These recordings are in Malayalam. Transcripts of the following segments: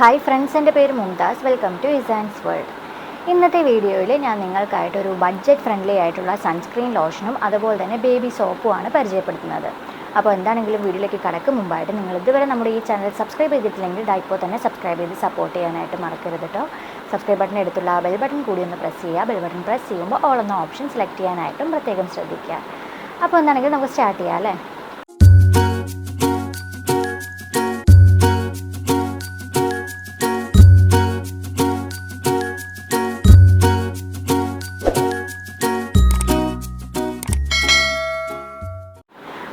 ഹായ് ഫ്രണ്ട്സ്, എൻ്റെ പേര് Mumtaz. Welcome to Isaan's world. ഇന്നത്തെ വീഡിയോയിൽ ഞാൻ നിങ്ങൾക്കായിട്ടൊരു ബഡ്ജറ്റ് ഫ്രണ്ട്ലി ആയിട്ടുള്ള സൺസ്ക്രീൻ ലോഷനും അതുപോലെ തന്നെ ബേബി സോപ്പുമാണ് പരിചയപ്പെടുത്തുന്നത്. അപ്പോൾ എന്താണെങ്കിലും വീഡിയോയിലേക്ക് കടക്കും മുമ്പായിട്ട് നിങ്ങൾ ഇതുവരെ നമ്മുടെ ഈ ചാനൽ സബ്സ്ക്രൈബ് ചെയ്തിട്ടില്ലെങ്കിൽ ഇപ്പോൾ തന്നെ സബ്സ്ക്രൈബ് ചെയ്ത് സപ്പോർട്ട് ചെയ്യാനായിട്ട് മറക്കരുത് കേട്ടോ. സബ്സ്ക്രൈബ് ബട്ടൺ എടുത്തുള്ള ബെൽ ബട്ടൺ കൂടി ഒന്ന് പ്രസ് ചെയ്യുക. ബെൽ ബട്ടൺ പ്രസ് ചെയ്യുമ്പോൾ ഓൾ എന്ന ഓപ്ഷൻ സെലക്ട് ചെയ്യാനായിട്ടും പ്രത്യേകം ശ്രദ്ധിക്കുക. അപ്പോൾ എന്താണെങ്കിലും നമുക്ക് സ്റ്റാർട്ട് ചെയ്യാം അല്ലേ.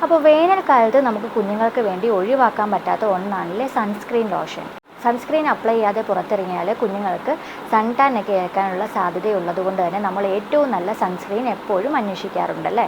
അപ്പോൾ വേനൽക്കാലത്ത് നമുക്ക് കുഞ്ഞുങ്ങൾക്ക് വേണ്ടി ഒഴിവാക്കാൻ പറ്റാത്ത ഒന്നാണല്ലേ സൺസ്ക്രീൻ ലോഷൻ. സൺസ്ക്രീൻ അപ്ലൈ ചെയ്യാതെ പുറത്തിറങ്ങിയാൽ കുഞ്ഞുങ്ങൾക്ക് സൺ ടാൻ ഒക്കെ ഏൽക്കാനുള്ള സാധ്യതയുള്ളത് കൊണ്ട് തന്നെ നമ്മൾ ഏറ്റവും നല്ല സൺസ്ക്രീൻ എപ്പോഴും അന്വേഷിക്കാറുണ്ടല്ലേ.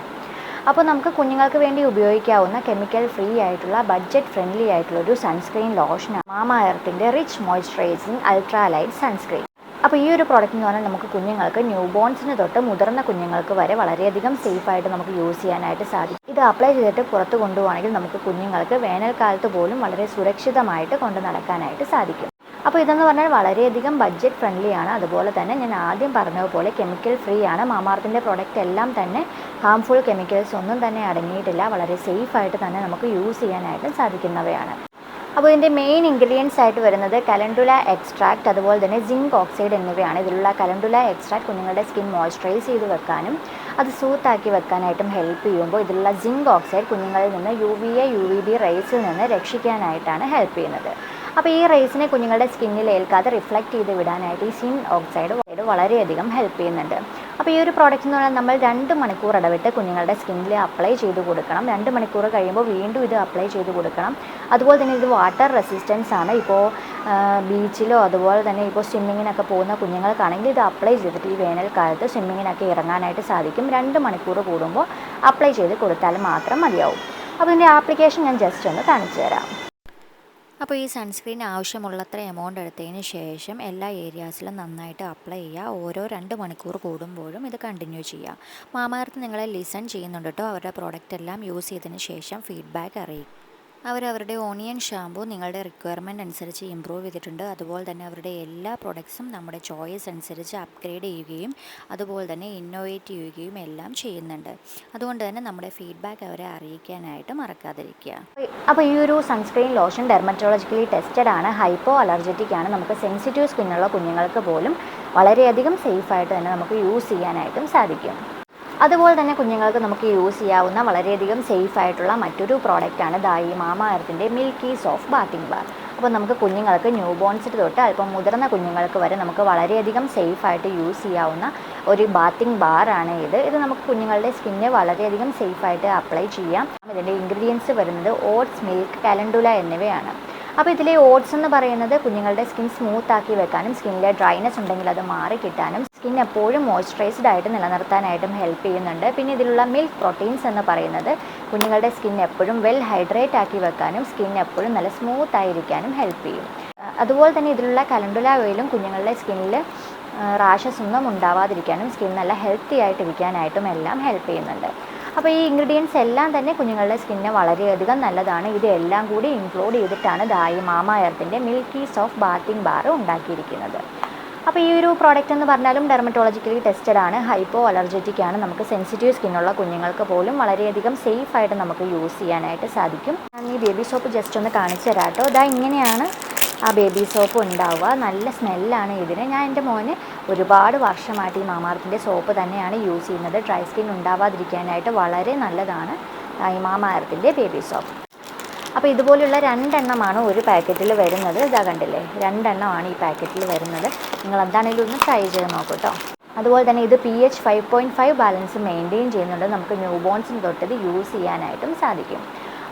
അപ്പോൾ നമുക്ക് കുഞ്ഞുങ്ങൾക്ക് വേണ്ടി ഉപയോഗിക്കാവുന്ന കെമിക്കൽ ഫ്രീ ആയിട്ടുള്ള ബഡ്ജറ്റ് ഫ്രണ്ട്ലി ആയിട്ടുള്ളൊരു സൺസ്ക്രീൻ ലോഷനാണ് മാമ എർത്തിൻ്റെ rich moisturising ultra light sunscreen. അപ്പോൾ ഈ ഒരു പ്രോഡക്റ്റ് എന്ന് പറഞ്ഞാൽ നമുക്ക് കുഞ്ഞുങ്ങൾക്ക് ന്യൂ ബോൺസിന് തൊട്ട് മുതിർന്ന കുഞ്ഞുങ്ങൾക്ക് വരെ വളരെയധികം സേഫായിട്ട് നമുക്ക് യൂസ് ചെയ്യാനായിട്ട് സാധിക്കും. ഇത് അപ്ലൈ ചെയ്തിട്ട് പുറത്ത് കൊണ്ടുപോകണമെങ്കിൽ നമുക്ക് കുഞ്ഞുങ്ങൾക്ക് വേനൽക്കാലത്ത് പോലും വളരെ സുരക്ഷിതമായിട്ട് കൊണ്ടു നടക്കാനായിട്ട് സാധിക്കും. അപ്പോൾ ഇതെന്ന് പറഞ്ഞാൽ വളരെയധികം ബഡ്ജറ്റ് ഫ്രണ്ട്ലി ആണ്. അതുപോലെ തന്നെ ഞാൻ ആദ്യം പറഞ്ഞതുപോലെ കെമിക്കൽ ഫ്രീ ആണ്. മാമാർത്തിൻ്റെ പ്രോഡക്റ്റ് എല്ലാം തന്നെ ഹാംഫുൾ കെമിക്കൽസ് ഒന്നും തന്നെ അടങ്ങിയിട്ടില്ല. വളരെ സേഫായിട്ട് തന്നെ നമുക്ക് യൂസ് ചെയ്യാനായിട്ട് സാധിക്കുന്നവയാണ്. അപ്പോൾ ഇതിൻ്റെ മെയിൻ ഇൻഗ്രീഡിയൻസ് ആയിട്ട് വരുന്നത് കലണ്ടുല എക്സ്ട്രാക്റ്റ് അതുപോലെ തന്നെ സിങ്ക് ഓക്സൈഡ് എന്നിവയാണ്. ഇതിലുള്ള കലണ്ടുല എക്സ്ട്രാക്റ്റ് കുഞ്ഞുങ്ങളുടെ സ്കിൻ മോയ്സ്ചറൈസ് ചെയ്ത് വെക്കാനും അത് സൂത്താക്കി വെക്കാനായിട്ടും ഹെൽപ്പ് ചെയ്യുമ്പോൾ ഇതിലുള്ള സിങ്ക് ഓക്സൈഡ് കുഞ്ഞുങ്ങളിൽ നിന്ന് UVA UVB റേസിൽ നിന്ന് രക്ഷിക്കാനായിട്ടാണ് ഹെൽപ്പ് ചെയ്യുന്നത്. അപ്പോൾ ഈ റേസിനെ കുഞ്ഞുങ്ങളുടെ സ്കിന്നിൽ ഏൽക്കാതെ റിഫ്ലക്റ്റ് ചെയ്ത് വിടാനായിട്ട് ഈ സിങ്ക് ഓക്സൈഡ് വളരെയധികം ഹെൽപ്പ് ചെയ്യുന്നുണ്ട്. അപ്പോൾ ഈ ഒരു പ്രോഡക്റ്റ് എന്ന് പറഞ്ഞാൽ നമ്മൾ 2 മണിക്കൂർ ഇടവിട്ട് കുഞ്ഞുങ്ങളുടെ സ്കിന്നിൽ അപ്ലൈ ചെയ്ത് കൊടുക്കണം. 2 മണിക്കൂർ കഴിയുമ്പോൾ വീണ്ടും ഇത് അപ്ലൈ ചെയ്ത് കൊടുക്കണം. അതുപോലെ തന്നെ ഇത് വാട്ടർ റെസിസ്റ്റൻസ് ആണ്. ഇപ്പോൾ ബീച്ചിലോ അതുപോലെ തന്നെ ഇപ്പോൾ സ്വിമ്മിങ്ങിനൊക്കെ പോകുന്ന കുഞ്ഞുങ്ങൾക്കാണെങ്കിൽ ഇത് അപ്ലൈ ചെയ്തിട്ട് ഈ വേനൽക്കാലത്ത് സ്വിമ്മിങ്ങിനൊക്കെ ഇറങ്ങാനായിട്ട് സാധിക്കും. 2 മണിക്കൂർ കൂടുമ്പോൾ അപ്ലൈ ചെയ്ത് കൊടുത്താൽ മാത്രം മതിയാവും. അപ്പോൾ ഇതിൻ്റെ ആപ്ലിക്കേഷൻ ഞാൻ ജസ്റ്റ് ഒന്ന് കാണിച്ചു തരാം. അപ്പോൾ ഈ സൺസ്ക്രീൻ ആവശ്യമുള്ളത്ര എമൗണ്ട് എടുത്തതിന് ശേഷം എല്ലാ ഏരിയാസിലും നന്നായിട്ട് അപ്ലൈ ചെയ്യുക. ഓരോ 2 മണിക്കൂർ കൂടുമ്പോഴും ഇത് കണ്ടിന്യൂ ചെയ്യുക. മാമ എർത്ത് നിങ്ങളെ ലിസൺ ചെയ്യുന്നുണ്ട് കേട്ടോ. അവരുടെ പ്രോഡക്റ്റ് എല്ലാം യൂസ് ചെയ്തതിന് ശേഷം ഫീഡ്ബാക്ക് അറിയിക്കും. അവരുടെ ഓണിയൻ ഷാമ്പൂ നിങ്ങളുടെ റിക്വയർമെൻറ്റ് അനുസരിച്ച് ഇമ്പ്രൂവ് ചെയ്തിട്ടുണ്ട്. അതുപോലെ തന്നെ അവരുടെ എല്ലാ പ്രോഡക്ട്സും നമ്മുടെ ചോയ്സ് അനുസരിച്ച് അപ്ഗ്രേഡ് ചെയ്യുകയും അതുപോലെ തന്നെ ഇന്നോവേറ്റ് ചെയ്യുകയും എല്ലാം ചെയ്യുന്നുണ്ട്. അതുകൊണ്ട് തന്നെ നമ്മുടെ ഫീഡ്ബാക്ക് അവരെ അറിയിക്കാനായിട്ട് മറക്കാതിരിക്കുക. അപ്പോൾ ഈ ഒരു സൺസ്ക്രീൻ ലോഷൻ ഡെർമറ്റോളജിക്കലി ടെസ്റ്റഡ് ആണ്. ഹൈപ്പോ അലർജറ്റിക് ആണ്. നമുക്ക് സെൻസിറ്റീവ് സ്കിന്നുള്ള കുഞ്ഞുങ്ങൾക്ക് പോലും വളരെയധികം സേഫായിട്ട് തന്നെ നമുക്ക് യൂസ് ചെയ്യാനായിട്ടും സാധിക്കും. അതുപോലെ തന്നെ കുഞ്ഞുങ്ങൾക്ക് നമുക്ക് യൂസ് ചെയ്യാവുന്ന വളരെയധികം സേഫായിട്ടുള്ള മറ്റൊരു പ്രോഡക്റ്റാണ് ഈ മാമ എർത്തിൻ്റെ മിൽക്കി സോഫ്റ്റ് ബാത്തിങ് ബാർ. അപ്പോൾ നമുക്ക് കുഞ്ഞുങ്ങൾക്ക് ന്യൂ ബോൺസിന് തൊട്ട് അല്പം മുതിർന്ന കുഞ്ഞുങ്ങൾക്ക് വരെ നമുക്ക് വളരെയധികം സേഫായിട്ട് യൂസ് ചെയ്യാവുന്ന ഒരു ബാത്തിങ് ബാറാണ് ഇത്. നമുക്ക് കുഞ്ഞുങ്ങളുടെ സ്കിന്നെ വളരെയധികം സേഫായിട്ട് അപ്ലൈ ചെയ്യാം. ഇതിൻ്റെ ഇൻഗ്രീഡിയൻസ് വരുന്നത് ഓട്സ്, മിൽക്ക്, കലണ്ടുല എന്നിവയാണ്. അപ്പോൾ ഇതിലെ ഓട്സ് എന്ന് പറയുന്നത് കുഞ്ഞുങ്ങളുടെ സ്കിൻ സ്മൂത്ത് ആക്കി വെക്കാനും സ്കിന്നിലെ ഡ്രൈനെസ് ഉണ്ടെങ്കിൽ അത് മാറി കിട്ടാനും സ്കിൻ എപ്പോഴും മോയ്സ്ചറൈസ്ഡ് ആയിട്ട് നിലനിർത്താനായിട്ടും ഹെൽപ്പ് ചെയ്യുന്നുണ്ട്. പിന്നെ ഇതിലുള്ള മിൽക്ക് പ്രോട്ടീൻസ് എന്ന് പറയുന്നത് കുഞ്ഞുങ്ങളുടെ സ്കിൻ എപ്പോഴും വെൽ ഹൈഡ്രേറ്റ് ആക്കി വെക്കാനും സ്കിൻ എപ്പോഴും നല്ല സ്മൂത്ത് ആയിരിക്കാനും ഹെൽപ്പ് ചെയ്യും. അതുപോലെ തന്നെ ഇതിലുള്ള കലണ്ടുല ഓയിലും കുഞ്ഞുങ്ങളുടെ സ്കിന്നിൽ റാഷസ് ഒന്നും ഉണ്ടാവാതിരിക്കാനും സ്കിൻ നല്ല ഹെൽത്തി ആയിട്ടിരിക്കാനായിട്ടും എല്ലാം ഹെൽപ്പ് ചെയ്യുന്നുണ്ട്. അപ്പോൾ ഈ ഇൻഗ്രീഡിയൻസ് എല്ലാം തന്നെ കുഞ്ഞുങ്ങളുടെ സ്കിന്നിന് വളരെയധികം നല്ലതാണ്. ഇതെല്ലാം കൂടി ഇൻക്ലൂഡ് ചെയ്തിട്ടാണ് ഈ മാമ എർത്തിൻ്റെ മിൽക്കി സോഫ്റ്റ് ബാത്തിങ് ബാർ ഉണ്ടാക്കിയിരിക്കുന്നത്. അപ്പോൾ ഈ ഒരു പ്രോഡക്റ്റ് എന്ന് പറഞ്ഞാലും ഡെർമറ്റോളജിക്കലി ടെസ്റ്റഡ് ആണ്. ഹൈപ്പോ അലർജറ്റിക് ആണ്. നമുക്ക് സെൻസിറ്റീവ് സ്കിന്നുള്ള കുഞ്ഞുങ്ങൾക്ക് പോലും വളരെയധികം സേഫായിട്ട് നമുക്ക് യൂസ് ചെയ്യാനായിട്ട് സാധിക്കും. ഞാൻ ഈ ബേബി സോപ്പ് ജസ്റ്റ് ഒന്ന് കാണിച്ചു തരാം കേട്ടോ. ഇങ്ങനെയാണ് ആ ബേബി സോപ്പ് ഉണ്ടാവുക. നല്ല സ്മെല്ലാണ് ഇതിന്. ഞാൻ എൻ്റെ മോന് ഒരുപാട് വർഷമായിട്ട് ഈ മാമ എർത്തിൻ്റെ സോപ്പ് തന്നെയാണ് യൂസ് ചെയ്യുന്നത്. ഡ്രൈ സ്കിൻ ഉണ്ടാവാതിരിക്കാനായിട്ട് വളരെ നല്ലതാണ് ഈ മാമ എർത്തിൻ്റെ ബേബി സോപ്പ്. അപ്പോൾ ഇതുപോലെയുള്ള 2 എണ്ണമാണ് ഒരു പാക്കറ്റിൽ വരുന്നത്. കണ്ടില്ലേ, 2 എണ്ണമാണ് ഈ പാക്കറ്റിൽ വരുന്നത്. നിങ്ങൾ എന്താണെങ്കിലും ഒന്ന് ട്രൈ ചെയ്ത് നോക്കൂ കേട്ടോ. അതുപോലെ തന്നെ ഇത് pH 5.5 ബാലൻസ് മെയിൻറ്റെയിൻ ചെയ്യുന്നുണ്ട്. നമുക്ക് ന്യൂ ബോൺസിന് തൊട്ട് ഇത് യൂസ് ചെയ്യാനായിട്ടും സാധിക്കും.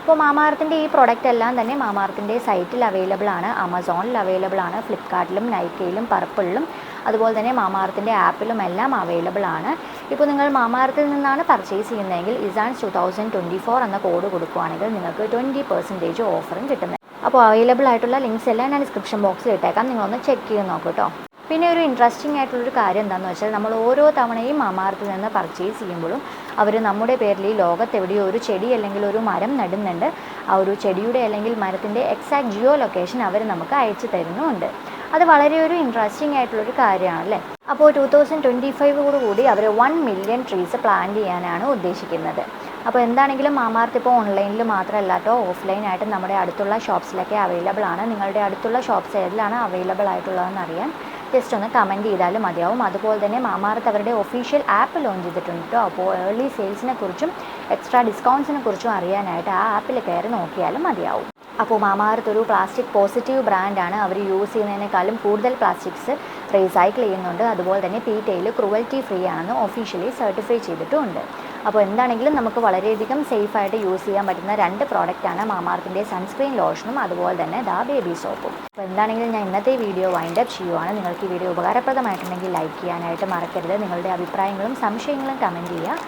അപ്പോൾ മാമ എർത്തിൻ്റെ ഈ പ്രോഡക്റ്റ് എല്ലാം തന്നെ മാമ എർത്തിൻ്റെ സൈറ്റിൽ അവൈലബിൾ ആണ്. ആമസോണിൽ അവൈലബിൾ ആണ്. ഫ്ലിപ്കാർട്ടിലും നൈക്കയിലും പർപ്പിളിലും അതുപോലെ തന്നെ മാമ എർത്തിൻ്റെ ആപ്പിലും എല്ലാം അവൈലബിൾ ആണ്. ഇപ്പോൾ നിങ്ങൾ മാമ എർത്തിൽ നിന്നാണ് പർച്ചേസ് ചെയ്യുന്നതെങ്കിൽ ഇസാൻസ് 2024 എന്ന കോഡ് കൊടുക്കുകയാണെങ്കിൽ നിങ്ങൾക്ക് 20% ഓഫറും കിട്ടുന്നത്. അപ്പോൾ അവൈലബിൾ ആയിട്ടുള്ള ലിങ്ക്സ് എല്ലാം ഞാൻ ഡിസ്ക്രിപ്ഷൻ ബോക്സിൽ ഇട്ടേക്കാം. നിങ്ങളൊന്ന് ചെക്ക് ചെയ്ത് നോക്കൂ കേട്ടോ. പിന്നെ ഒരു ഇൻട്രസ്റ്റിംഗ് ആയിട്ടുള്ളൊരു കാര്യം എന്താണെന്ന് വെച്ചാൽ നമ്മൾ ഓരോ തവണയും മാമാർത്തിൽ നിന്ന് പർച്ചേസ് ചെയ്യുമ്പോഴും അവർ നമ്മുടെ പേരിൽ ഈ ലോകത്തെവിടെയോ ഒരു ചെടി അല്ലെങ്കിൽ ഒരു മരം നടുന്നുണ്ട്. ആ ഒരു ചെടിയുടെ അല്ലെങ്കിൽ മരത്തിൻ്റെ എക്സാക്ട് ജിയോ ലൊക്കേഷൻ അവർ നമുക്ക് അയച്ചു തരുന്നുമുണ്ട്. അത് വളരെ ഒരു ഇൻട്രസ്റ്റിംഗ് ആയിട്ടുള്ളൊരു കാര്യമാണല്ലേ. അപ്പോൾ 2025 കൂടി അവർ 1 മില്യൺ ട്രീസ് പ്ലാന്റ് ചെയ്യാനാണ് ഉദ്ദേശിക്കുന്നത്. അപ്പോൾ എന്താണെങ്കിലും മാമാർത്ത് ഇപ്പോൾ ഓൺലൈനിൽ മാത്രമല്ല കേട്ടോ, ഓഫ്ലൈനായിട്ട് നമ്മുടെ അടുത്തുള്ള ഷോപ്സിലൊക്കെ അവൈലബിൾ ആണ്. നിങ്ങളുടെ അടുത്തുള്ള ഷോപ്സ് ഏതിലാണ് അവൈലബിൾ ആയിട്ടുള്ളതെന്ന് അറിയാൻ ജസ്റ്റ് ഒന്ന് കമൻറ്റ് ചെയ്താലും മതിയാവും. അതുപോലെ തന്നെ മാമാർത്ത് അവരുടെ ഒഫീഷ്യൽ ആപ്പ് ലോഞ്ച് ചെയ്തിട്ടുണ്ട് കേട്ടോ. അപ്പോൾ ഏർലി സെയിൽസിനെ കുറിച്ചും എക്സ്ട്രാ ഡിസ്കൗണ്ട്സിനെ കുറിച്ചും അറിയാനായിട്ട് ആ ആപ്പിൽ കയറി നോക്കിയാലും മതിയാവും. അപ്പോൾ മാമാർത്ത് ഒരു പ്ലാസ്റ്റിക് പോസിറ്റീവ് ബ്രാൻഡാണ്. അവർ യൂസ് ചെയ്യുന്നതിനേക്കാളും കൂടുതൽ പ്ലാസ്റ്റിക്സ് റീസൈക്കിൾ ചെയ്യുന്നുണ്ട്. അതുപോലെ തന്നെ പീറ്റയിൽ ക്രുവൽറ്റി ഫ്രീ ആണെന്ന് ഒഫീഷ്യലി സർട്ടിഫൈ ചെയ്തിട്ടുമുണ്ട്. അപ്പോൾ എന്താണെങ്കിലും നമുക്ക് വളരെയധികം സേഫായിട്ട് യൂസ് ചെയ്യാൻ പറ്റുന്ന 2 പ്രോഡക്റ്റാണ് മാമാർത്തിൻ്റെ സൺസ്ക്രീൻ ലോഷനും അതുപോലെ തന്നെ ബേബി സോപ്പും. അപ്പോൾ എന്താണെങ്കിലും ഞാൻ ഇന്നത്തെ വീഡിയോ വൈൻഡ് അപ്പ് ചെയ്യുവാണ്. നിങ്ങൾക്ക് ഈ വീഡിയോ ഉപകാരപ്രദമായിട്ടുണ്ടെങ്കിൽ ലൈക്ക് ചെയ്യാനായിട്ട് മറക്കരുത്. നിങ്ങളുടെ അഭിപ്രായങ്ങളും സംശയങ്ങളും കമൻറ്റ് ചെയ്യുക.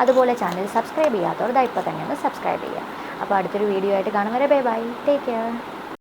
അതുപോലെ ചാനൽ സബ്സ്ക്രൈബ് ചെയ്യാത്തവർ ഇപ്പോൾ തന്നെ ഒന്ന് സബ്സ്ക്രൈബ് ചെയ്യുക. അപ്പോൾ അടുത്തൊരു വീഡിയോ ആയിട്ട് കാണും വരെ ബൈ ബൈ, ടേക്ക് കെയർ.